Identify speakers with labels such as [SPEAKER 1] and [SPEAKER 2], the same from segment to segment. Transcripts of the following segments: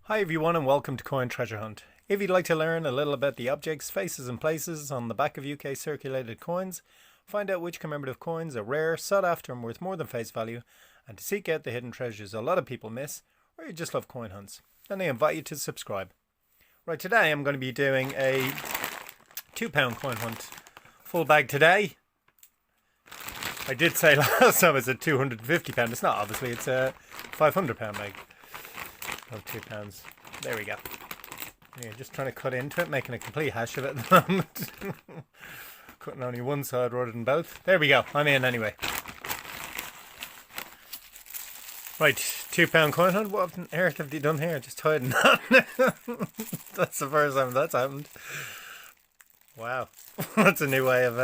[SPEAKER 1] Hi everyone and welcome to Coin Treasure Hunt. If you'd like to learn a little about the objects, faces and places on the back of UK circulated coins, find out which commemorative coins are rare, sought after and worth more than face value, and to seek out the hidden treasures a lot of people miss, or you just love coin hunts, then I invite you to subscribe. Right, today I'm going to be doing a £2 coin hunt. Full bag today. I did say last time it's a £250. It's not, obviously, it's a £500 bag. Of £2. There we go. Yeah, just trying to cut into it, making a complete hash of it at the moment. Cutting only one side rather than both. There we go. I'm in anyway. Right, £2 coin hunt. What on earth have they done here? Just hiding that. That's the first time that's happened. Wow. That's a new way of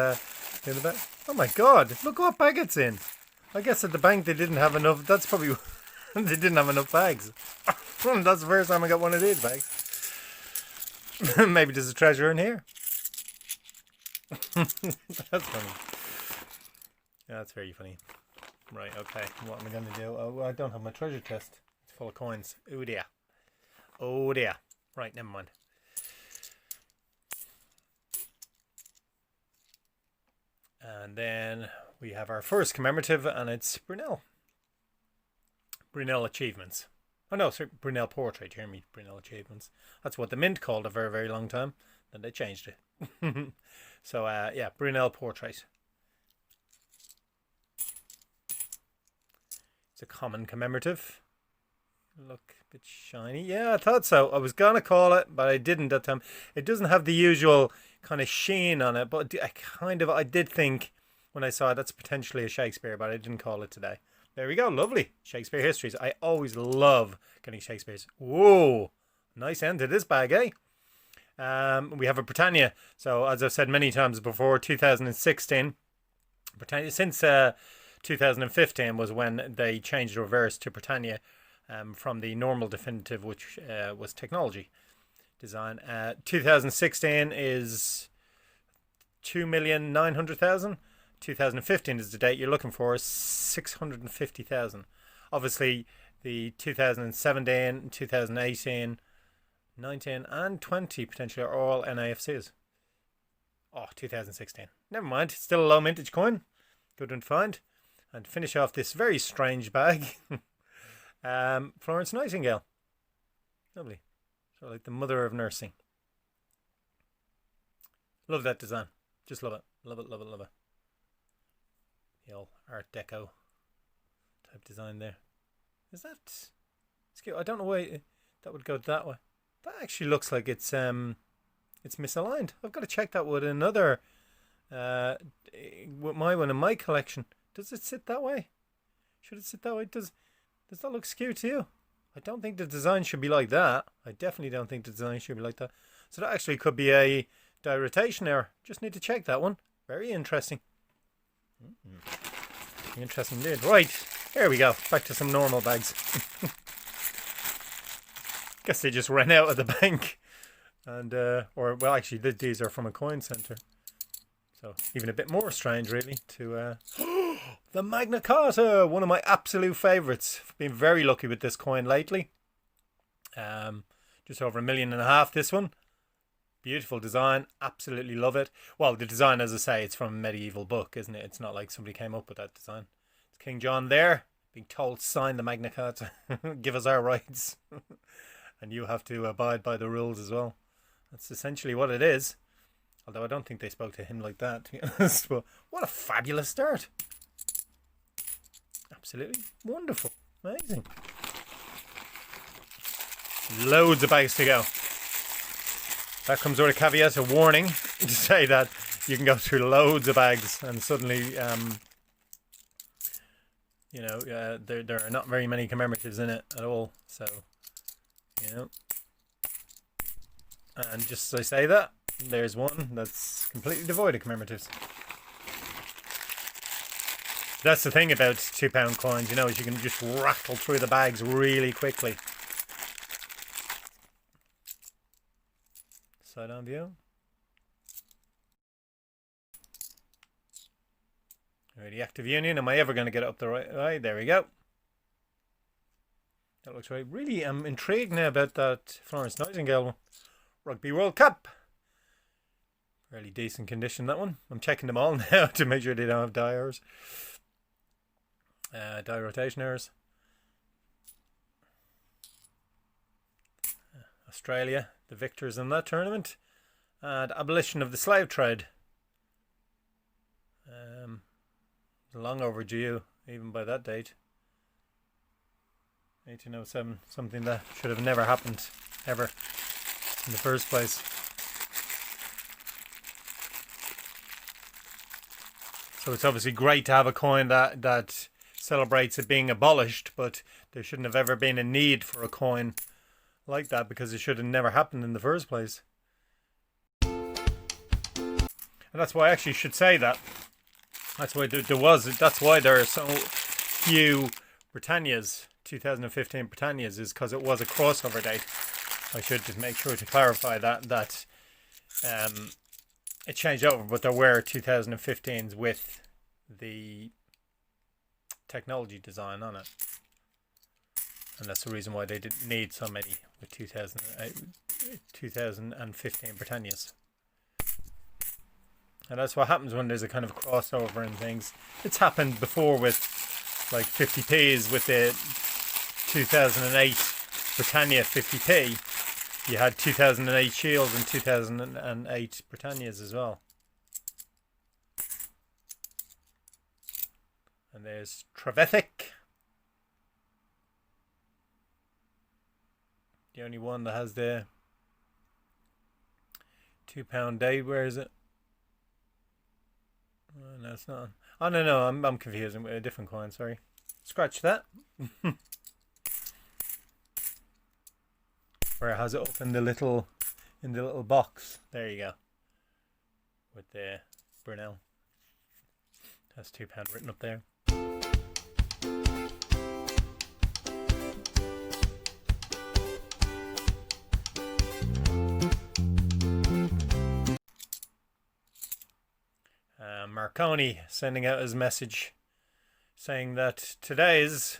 [SPEAKER 1] doing the bag. Oh my god, look what bag it's in. I guess at the bank they didn't have enough. That's probably they didn't have enough bags. That's the first time I got one of these bags. Maybe there's a treasure in here. That's funny. Yeah, that's very funny. Right, okay. What am I going to do? Oh, I don't have my treasure chest. It's full of coins. Oh dear. Oh dear. Right, never mind. And then we have our first commemorative, and it's Brunel. Brunel Achievements. Oh no, sorry, Brunel Portrait. You hear me? Brunel Achievements. That's what the Mint called a very, very long time. Then they changed it. So, yeah, Brunel Portrait. It's a common commemorative. Look a bit shiny. Yeah, I thought so. I was going to call it, but I didn't that time. It doesn't have the usual kind of sheen on it, but I did think when I saw it, that's potentially a Shakespeare, but I didn't call it today. There we go, lovely. Shakespeare histories. I always love getting Shakespeare's. Whoa, nice end to this bag, eh? We have a Pretanī. So, as I've said many times before, 2016. Pretanī, since 2015 was when they changed reverse to Pretanī from the normal definitive, which was technology design. 2016 is 2,900,000. 2015 is the date you're looking for, 650,000. Obviously, the 2017, 2018, 19 and 20 potentially are all NAFCs. Oh, 2016. Never mind. Still a low mintage coin. Good one to find. And finish off this very strange bag. Florence Nightingale. Lovely. So like the mother of nursing. Love that design. Just love it. Love it, love it, love it. The old Art Deco type design there. Is that? It's cute. I don't know why that would go that way. That actually looks like it's misaligned. I've got to check that with another with my one in my collection. Does it sit that way? Should it sit that way? Does that look skewed to you? I don't think the design should be like that. I definitely don't think the design should be like that. So that actually could be a dirotation error. Just need to check that one. Very interesting. Interesting indeed. Right, here we go. Back to some normal bags. Guess they just ran out of the bank. And, or, well, actually, these are from a coin centre. So, even a bit more strange, really, to, the Magna Carta! One of my absolute favourites. I've been very lucky with this coin lately. Just over 1.5 million, this one. Beautiful design. Absolutely love it. Well, the design, as I say, it's from a medieval book, isn't it? It's not like somebody came up with that design. It's King John there, being told, sign the Magna Carta. Give us our rights. And you have to abide by the rules as well. That's essentially what it is. Although I don't think they spoke to him like that, to be honest. But what a fabulous start. Absolutely wonderful. Amazing. Loads of bags to go. That comes with a caveat, a warning, to say that you can go through loads of bags and suddenly, there are not very many commemoratives in it at all. So, and just as I say that, there's one that's completely devoid of commemoratives. That's the thing about £2 coins, is you can just rattle through the bags really quickly. Side on view. Alrighty, active union. Am I ever going to get it up the right way? There we go. That looks right. Really, I'm intrigued now about that Florence Nightingale Rugby World Cup. Fairly decent condition, that one. I'm checking them all now to make sure they don't have die errors. Die rotation errors. Australia, the victors in that tournament. And abolition of the slave trade. Long overdue, even by that date. 1807, something that should have never happened, ever, in the first place. So it's obviously great to have a coin that celebrates it being abolished, but there shouldn't have ever been a need for a coin like that because it should have never happened in the first place. And that's why I actually should say that. That's why that's why there are so few Britannias, 2015 Britannias, is because it was a crossover date. I should just make sure to clarify that it changed over, but there were 2015s with the technology design on it. And that's the reason why they didn't need so many with 2015 Britannias. And that's what happens when there's a kind of crossover and things. It's happened before with like 50p's with the 2008 Britannia 50p. You had 2008 Shields and 2008 Britannias as well. And there's Trevethick. The only one that has the £2 day. Where is it? Oh, no, it's not. Oh no, I'm confusing with a different coin. Sorry, scratch that. Where it has it up in the little box. There you go. With the Brunel. That's £2 written up there. Marconi sending out his message saying that today's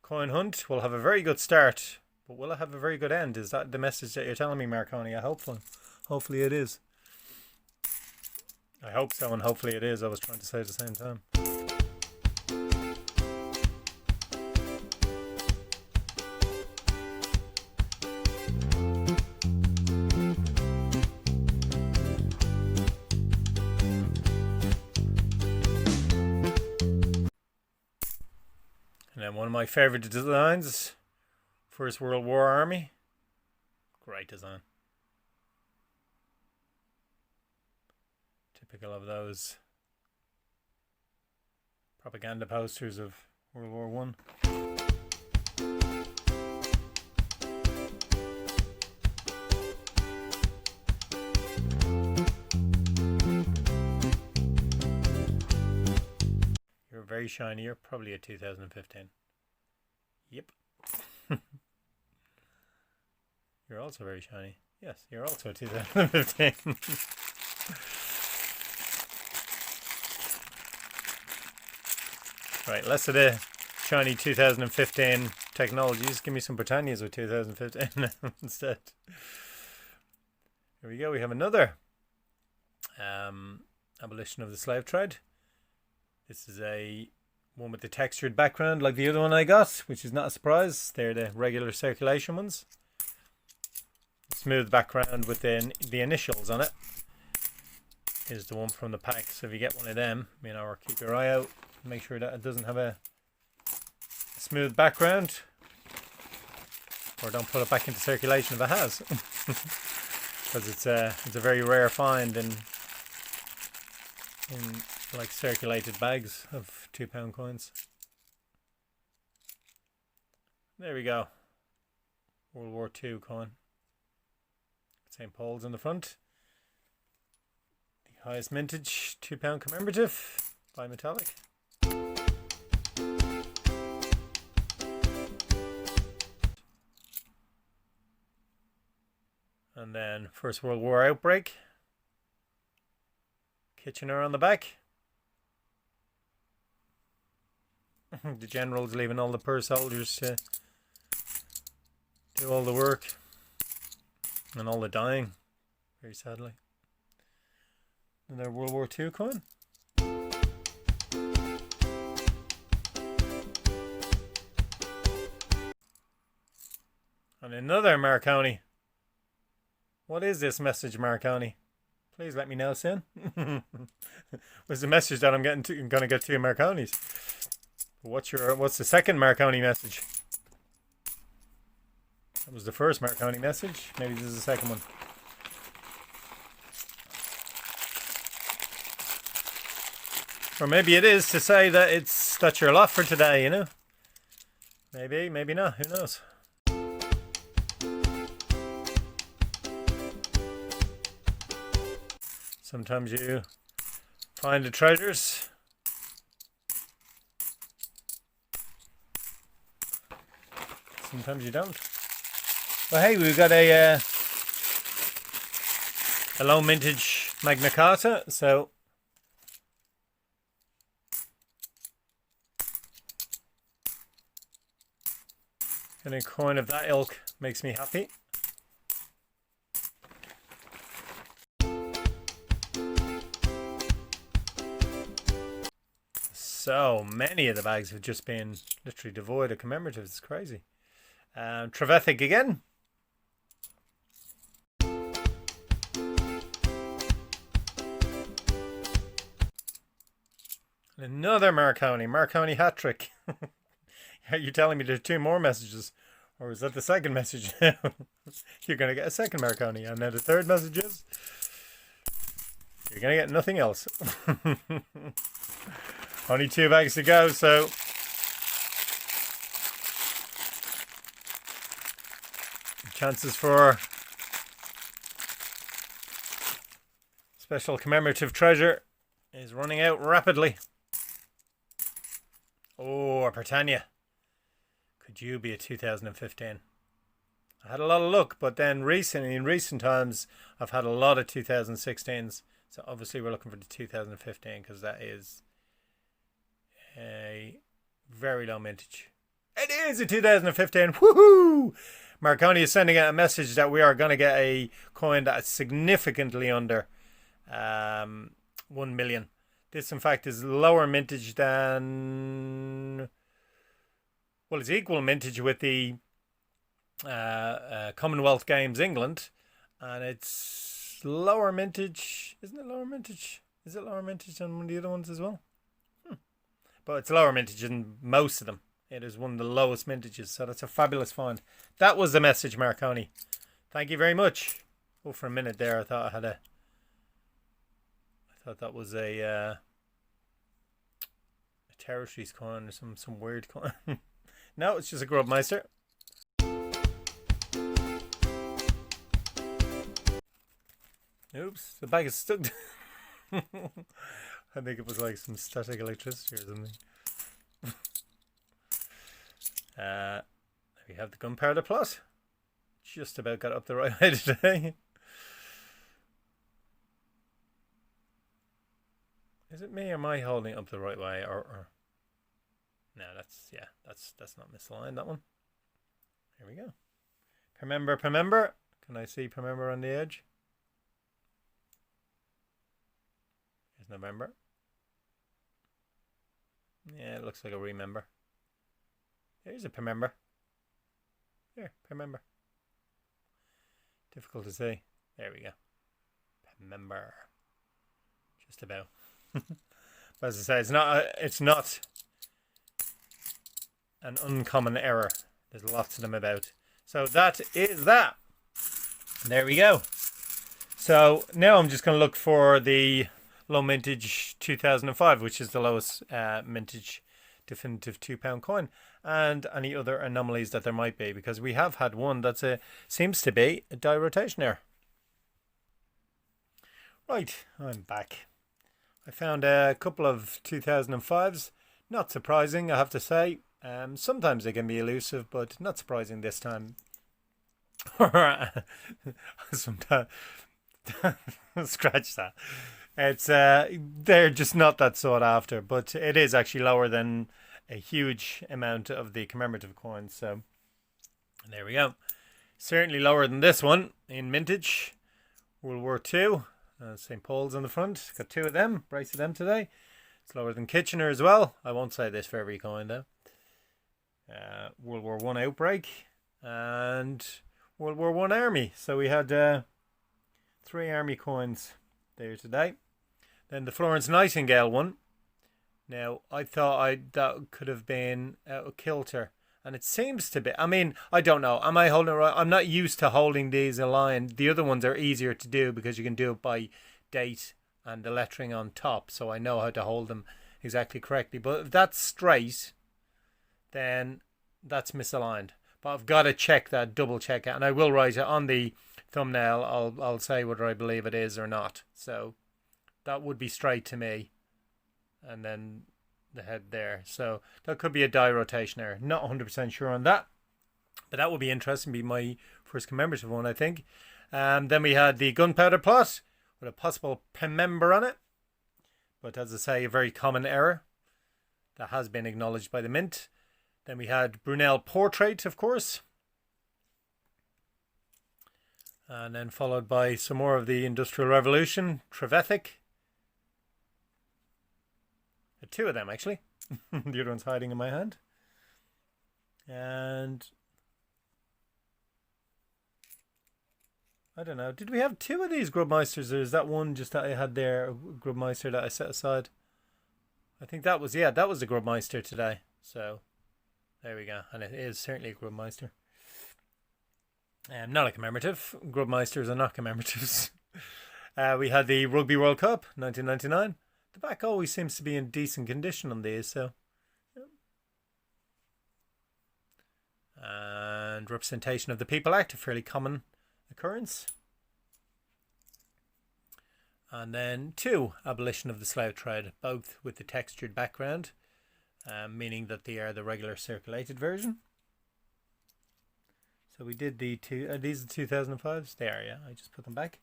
[SPEAKER 1] coin hunt will have a very good start, but will it have a very good end? Is that the message that you're telling me, Marconi? I hope so. Hopefully it is. I hope so, and hopefully it is. I was trying to say at the same time. And then one of my favourite designs, First World War Army. Great design. Typical of those propaganda posters of World War One. You're very shiny. You're probably a 2015. Yep. You're also very shiny. Yes, you're also a 2015. Right, less of the shiny 2015 technologies. Give me some Pretanīs with 2015 instead. Here we go. We have another abolition of the slave trade. This is a one with the textured background like the other one I got, which is not a surprise. They're the regular circulation ones. Smooth background with the initials on it. Here's the one from the pack. So if you get one of them, or keep your eye out. Make sure that it doesn't have a smooth background, or don't put it back into circulation if it has, because it's a very rare find in like circulated bags of £2 coins. There we go. World War II coin. St. Paul's in the front. The highest mintage £2 commemorative bimetallic. And then First World War outbreak. Kitchener on the back. The general's leaving all the poor soldiers to do all the work and all the dying, very sadly. Another World War II coin. And another Marconi. What is this message, Marconi? Please let me know soon. What's the message that I'm going to get 2 Marconis? What's the second Marconi message? That was the first Marconi message. Maybe this is the second one. Or maybe it is to say that that's your lot for today, you know? Maybe, maybe not. Who knows? Sometimes you find the treasures. Sometimes you don't. Well, hey, we've got a low mintage Magna Carta, so getting a coin of that ilk makes me happy. So many of the bags have just been literally devoid of commemoratives. It's crazy. Trevethic again. Another Marconi. Marconi hat trick. Are you telling me there's 2 more messages? Or is that the second message? You're going to get a second Marconi. And then the third message is you're going to get nothing else. Only 2 bags to go, so chances for special commemorative treasure is running out rapidly. Oh, a Pretanī. Could you be a 2015? I had a lot of luck, but then in recent times, I've had a lot of 2016s. So obviously we're looking for the 2015 because that is a very low mintage. It is a 2015. Woohoo! Marconi is sending out a message that we are going to get a coin that's significantly under 1 million. This, in fact, is lower mintage than... Well, it's equal mintage with the Commonwealth Games England. And it's lower mintage. Isn't it lower mintage? Is it lower mintage than one of the other ones as well? But it's lower mintage than most of them. It is one of the lowest mintages. So that's a fabulous find. That was the message, Marconi. Thank you very much. Oh, for a minute there, I thought that was a territories coin or some weird coin. No, it's just a Grubmeister. Oops, the bag is stuck. I think it was like some static electricity or something. We have the gunpowder plot. Just about got up the right way today. Is it me or am I holding it up the right way? Or no, that's not misaligned, that one. Here we go. Remember. Can I see Remember on the edge? Here's November. Yeah, it looks like a Remember. Here's a Remember. Here, Remember. Difficult to see. There we go. Remember. Just about. But as I say, it's not an uncommon error. There's lots of them about. So that is that. There we go. So now I'm just going to look for the low mintage 2005, which is the lowest mintage definitive £2 coin, and any other anomalies that there might be, because we have had one that seems to be a die rotation error. Right, I'm back. I found a couple of 2005s. Not surprising, I have to say. Sometimes they can be elusive, but not surprising this time. Sometimes, scratch that. It's they're just not that sought after, but it is actually lower than a huge amount of the commemorative coins. So there we go. Certainly lower than this one in mintage. World War II. St. Paul's on the front. Got 2 of them. Brace of them today. It's lower than Kitchener as well. I won't say this for every coin though. World War I outbreak. And World War I army. So we had 3 army coins there today. Then the Florence Nightingale one. Now, I thought that could have been out of kilter. And it seems to be. I mean, I don't know. Am I holding it right? I'm not used to holding these in line. The other ones are easier to do because you can do it by date and the lettering on top. So I know how to hold them exactly correctly. But if that's straight, then that's misaligned. But I've got to check that, double check it. And I will write it on the thumbnail. I'll say whether I believe it is or not. So that would be straight to me. And then the head there. So that could be a die rotation error. Not 100% sure on that. But that would be interesting. Be my first commemorative one, I think. Then we had the gunpowder plot with a possible member on it. But as I say, a very common error that has been acknowledged by the Mint. Then we had Brunel portrait, of course. And then followed by some more of the Industrial Revolution, Trevithick. 2 of them, actually. The other one's hiding in my hand. And I don't know. Did we have 2 of these Grubmeisters, or is that one just that I had there, a Grubmeister that I set aside? I think that was, yeah, that was the Grubmeister today. So there we go. And it is certainly a Grubmeister. Not a commemorative. Grubmeisters are not commemoratives. We had the Rugby World Cup, 1999. The back always seems to be in decent condition on these, so. Yeah. And representation of the People Act, a fairly common occurrence. And then 2, abolition of the slave trade, both with the textured background, meaning that they are the regular circulated version. So we did the 2, are these the 2005s? They are, yeah, I just put them back.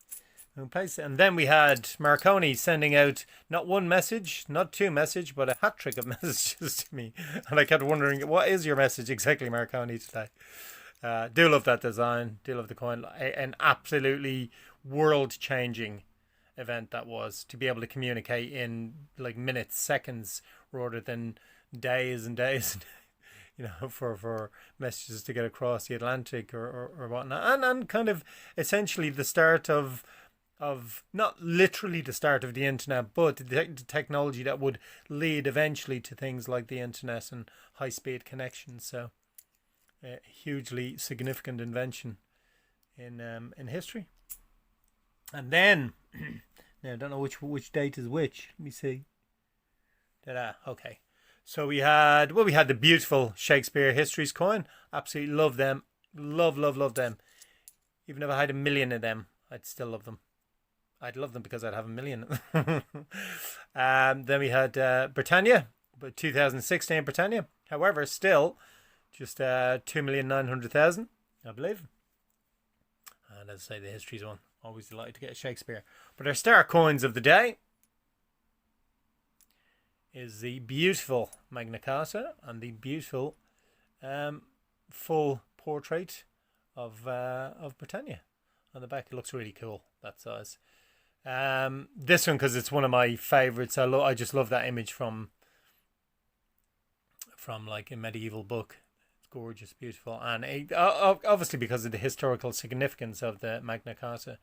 [SPEAKER 1] And then we had Marconi sending out not 1 message, not 2 messages, but a hat trick of messages to me. And I kept wondering, what is your message exactly, Marconi, today? Do love that design. Do love the coin. An absolutely world-changing event that was, to be able to communicate in like minutes, seconds, rather than days and days, you know, for messages to get across the Atlantic or whatnot. And kind of essentially the start of not literally the start of the internet, but the technology that would lead eventually to things like the internet and high-speed connections. So a hugely significant invention in history. And then now I don't know which date is which. Let me see. Okay. So we had the beautiful Shakespeare Histories coin. Absolutely love them. Love them. Even if I had 1 million of them, I'd still love them. I'd love them because I'd have 1 million. Then we had Britannia, but 2016 Britannia. However, still just 2,900,000, I believe. And as I say, the Histories one. Always delighted to get a Shakespeare. But our star coins of the day is the beautiful Magna Carta and the beautiful full portrait of Britannia. On the back, it looks really cool, that size. This one, because it's one of my favourites. I just love that image from like a medieval book. It's gorgeous, beautiful, and obviously because of the historical significance of the Magna Carta,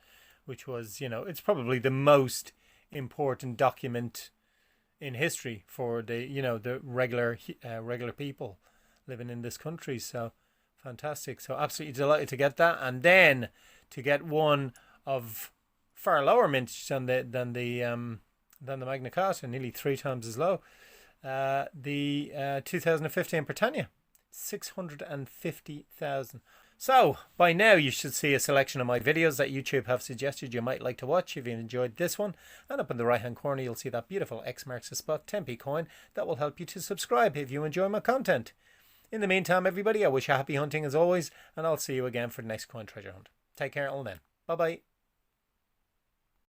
[SPEAKER 1] which was, you know, it's probably the most important document in history for the, you know, the regular people living in this country. So fantastic. So absolutely delighted to get that, and then to get one of far lower mintage than the Magna Carta, nearly 3 times as low. The 2015 Pretanī, 650,000. So by now you should see a selection of my videos that YouTube have suggested you might like to watch if you enjoyed this one. And up in the right hand corner you'll see that beautiful X marks the spot 10p coin that will help you to subscribe if you enjoy my content. In the meantime, everybody, I wish you happy hunting as always, and I'll see you again for the next coin treasure hunt. Take care until then. Bye bye.